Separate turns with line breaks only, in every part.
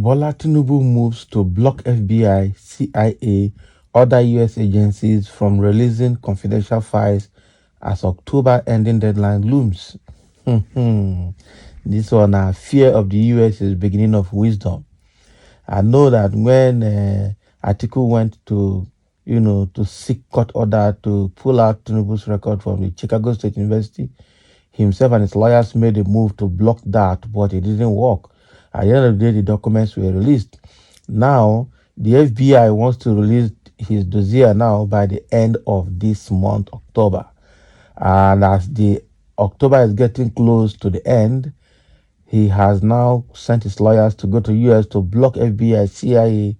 Bola Tinubu moves to block FBI, CIA, other US agencies from releasing confidential files as October ending deadline looms. This one, fear of the US is beginning of wisdom. I know that when Atiku went to, to seek court order to pull out Tinubu's record from the Chicago State University, himself and his lawyers made a move to block that, but it didn't work. At the end of the day, the documents were released. Now, the FBI wants to release his dossier now by the end of this month, October. And as the October is getting close to the end, he has now sent his lawyers to go to US to block FBI, CIA,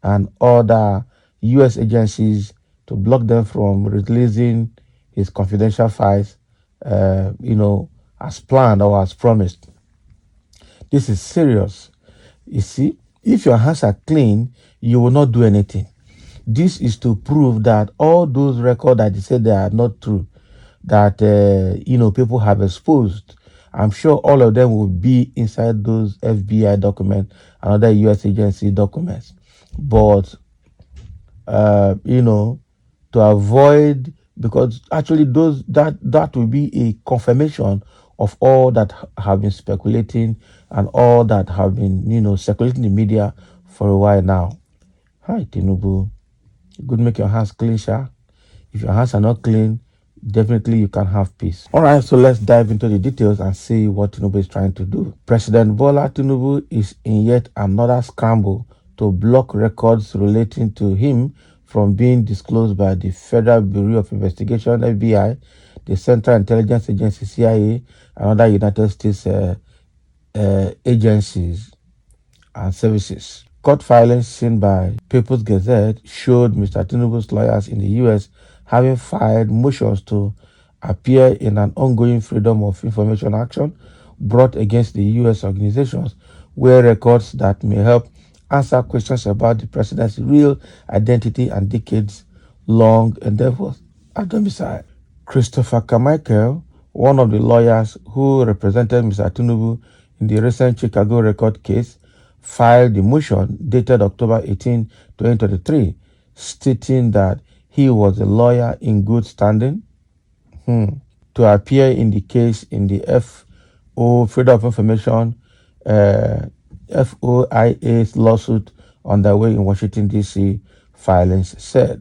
and other US agencies to block them from releasing his confidential files, as planned or as promised. This is serious. You see, if your hands are clean, you will not do anything. This is to prove that all those records that they say they are not true, that people have exposed, I'm sure all of them will be inside those FBI documents and other US agency documents. But to avoid, because actually that will be a confirmation of all that have been speculating and all that have been circulating in the media for a while now. Hi Tinubu, good, make your hands clean, sha. If your hands are not clean, definitely you can have peace. All right, so let's dive into the details and see what Tinubu is trying to do. President Bola Tinubu is in yet another scramble to block records relating to him from being disclosed by the Federal Bureau of Investigation, FBI, the Central Intelligence Agency, CIA, and other United States agencies and services. Court filings seen by People's Gazette showed Mr. Tinubu's lawyers in the U.S. having filed motions to appear in an ongoing Freedom of Information action brought against the U.S. organizations where records that may help answer questions about the president's real identity and decades-long endeavors at domicile. Christopher Carmichael, one of the lawyers who represented Mr. Tinubu in the recent Chicago record case, filed the motion dated October 18, 2023, stating that he was a lawyer in good standing to appear in the case in the Freedom of Information FOIA's lawsuit underway in Washington, D.C., filings said.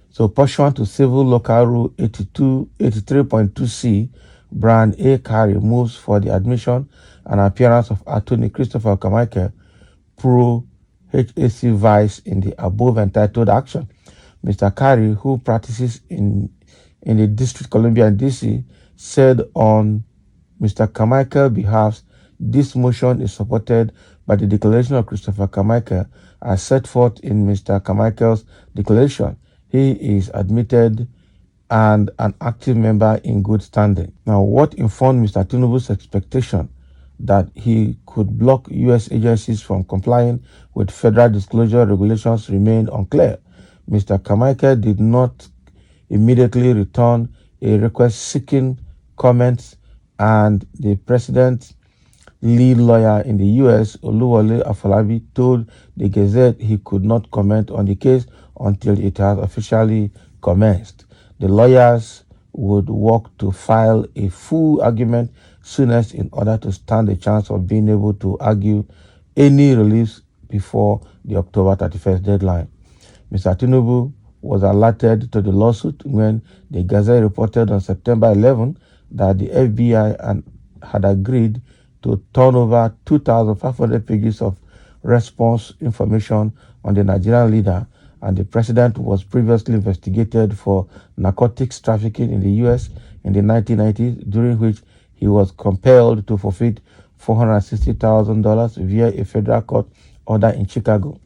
So, pursuant to Civil Local Rule 83.2c, Brand A. Carey moves for the admission and appearance of Attorney Christopher Carmichael, pro HAC Vice, in the above entitled action. Mr. Carey, who practices in the District of Columbia in D.C., said on Mr. Carmichael's behalf, this motion is supported by the declaration of Christopher Carmichael as set forth in Mr. Carmichael's declaration. He is admitted and an active member in good standing. Now, what informed Mr. Tinubu's expectation that he could block U.S. agencies from complying with federal disclosure regulations remained unclear. Mr. Carmichael did not immediately return a request seeking comments, and the president's lead lawyer in the U.S., Oluwole Afolabi, told the Gazette he could not comment on the case until it has officially commenced. The lawyers would work to file a full argument soonest in order to stand a chance of being able to argue any release before the October 31st deadline. Mr. Tinubu was alerted to the lawsuit when the Gazette reported on September 11 that the FBI had agreed to turn over 2,500 pages of response information on the Nigerian leader, and the president was previously investigated for narcotics trafficking in the U.S. in the 1990s, during which he was compelled to forfeit $460,000 via a federal court order in Chicago.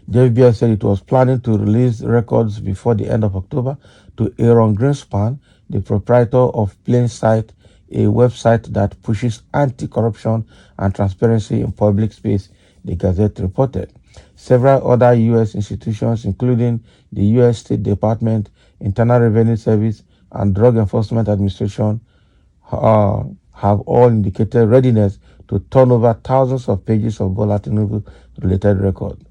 The FBI said it was planning to release records before the end of October to Aaron Greenspan, the proprietor of Plainsight, a website that pushes anti-corruption and transparency in public space, the Gazette reported. Several other U.S. institutions, including the U.S. State Department, Internal Revenue Service, and Drug Enforcement Administration, have all indicated readiness to turn over thousands of pages of Bola Tinubu related records.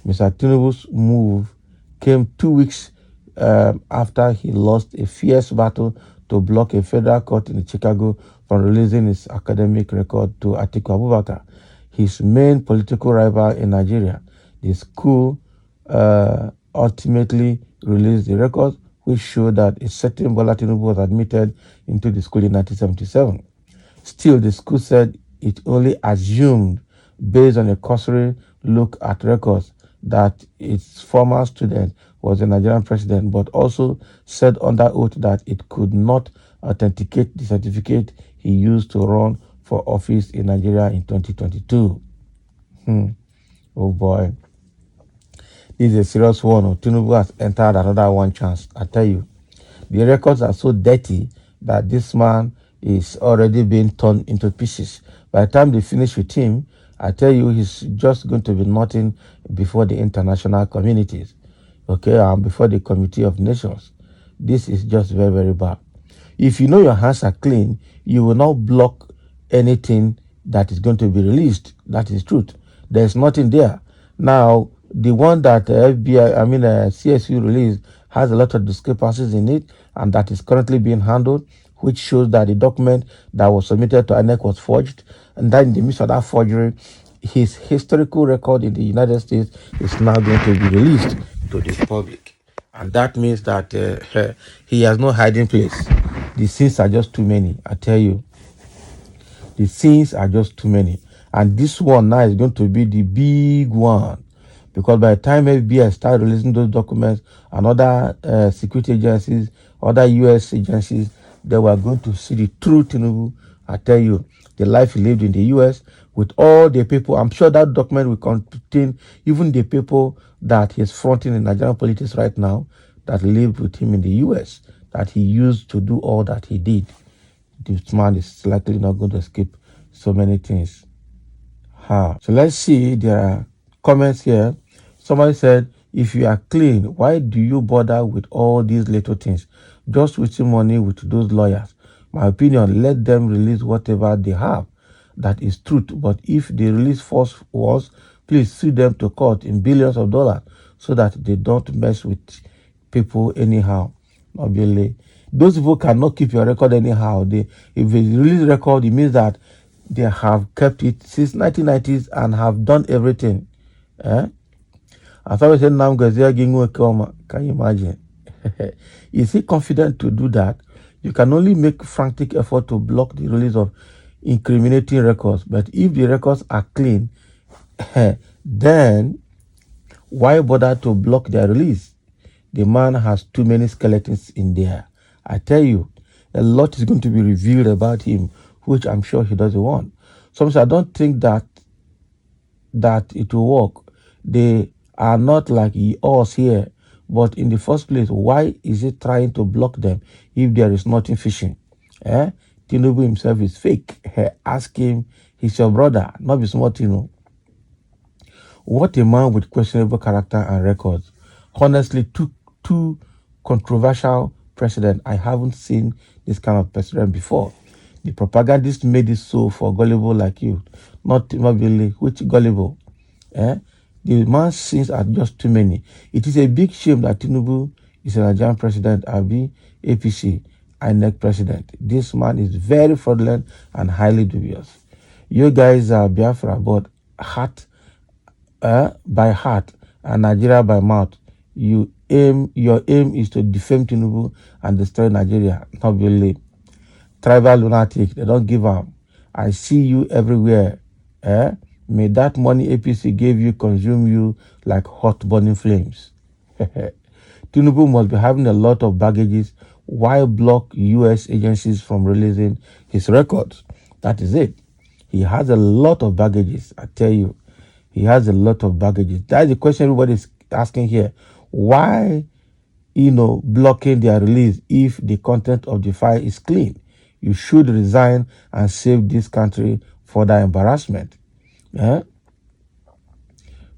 Mr. Tinubu's move came 2 weeks after he lost a fierce battle to block a federal court in Chicago from releasing his academic record to Atiku Abubakar, his main political rival in Nigeria. The school ultimately released the records, which showed that a certain Bola Tinubu was admitted into the school in 1977. Still, the school said it only assumed, based on a cursory look at records, that its former student was a Nigerian president, but also said under oath that it could not authenticate the certificate he used to run for office in Nigeria in 2022. Oh boy. This is a serious one. Tinubu has entered another one chance. I tell you, the records are so dirty that this man is already being torn into pieces. By the time they finish with him, I tell you, he's just going to be nothing before the international communities, okay, and before the Committee of Nations. This is just very, very bad. If you know your hands are clean, you will not block anything that is going to be released. That is truth. There's nothing there. Now, the one that CSU released has a lot of discrepancies in it, and that is currently being handled, which shows that the document that was submitted to INEC was forged, and that in the midst of that forgery, his historical record in the United States is now going to be released to the public. And that means that he has no hiding place. The sins are just too many, I tell you. The sins are just too many. And this one now is going to be the big one. Because by the time FBI start releasing those documents and other security agencies, other U.S. agencies, they were going to see the true Tinubu. I tell you, the life he lived in the U.S. with all the people. I'm sure that document will contain even the people that he's fronting in Nigerian politics right now that lived with him in the U.S., that he used to do all that he did. This man is likely not going to escape so many things. So let's see, there are comments here. Somebody said, if you are clean, why do you bother with all these little things? Just wasting money with those lawyers. My opinion, let them release whatever they have. That is truth. But if they release false ones, please sue them to court in billions of dollars so that they don't mess with people anyhow. Obviously, those people cannot keep your record anyhow. If they release record, it means that they have kept it since 1990s and have done everything. As I said, now can you imagine? Is he confident to do that? You can only make frantic effort to block the release of incriminating records. But if the records are clean, then why bother to block their release? The man has too many skeletons in there. I tell you, a lot is going to be revealed about him, which I'm sure he doesn't want. Sometimes I don't think that it will work. They are not like us here. But in the first place, why is he trying to block them if there is nothing fishing? Tinubu himself is fake. Ask him, he's your brother, not be smart, What a man with questionable character and records. Honestly, too controversial president. I haven't seen this kind of president before. The propagandists made it so for gullible like you. Not really. Which gullible? The man's sins are just too many. It is a big shame that Tinubu is a Nigerian president, Abi, APC, INEC president. This man is very fraudulent and highly dubious. You guys are Biafra, but heart by heart and Nigeria by mouth. Your aim is to defame Tinubu and destroy Nigeria. Not really. Tribal lunatic, they don't give up. I see you everywhere. May that money APC gave you consume you like hot burning flames. Tinubu must be having a lot of baggages. Why block U.S. agencies from releasing his records? That is it. He has a lot of baggages, I tell you. He has a lot of baggages. That is the question everybody is asking here. Why, blocking their release if the content of the file is clean? You should resign and save this country further embarrassment.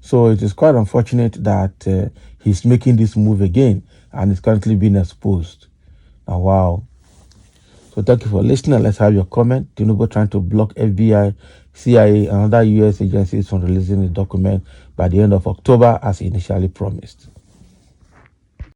So it is quite unfortunate that he's making this move again and is currently being exposed. Oh, wow. So thank you for listening. Let's have your comment. Tinubu trying to block FBI CIA, and other U.S. agencies from releasing the document by the end of October as initially promised.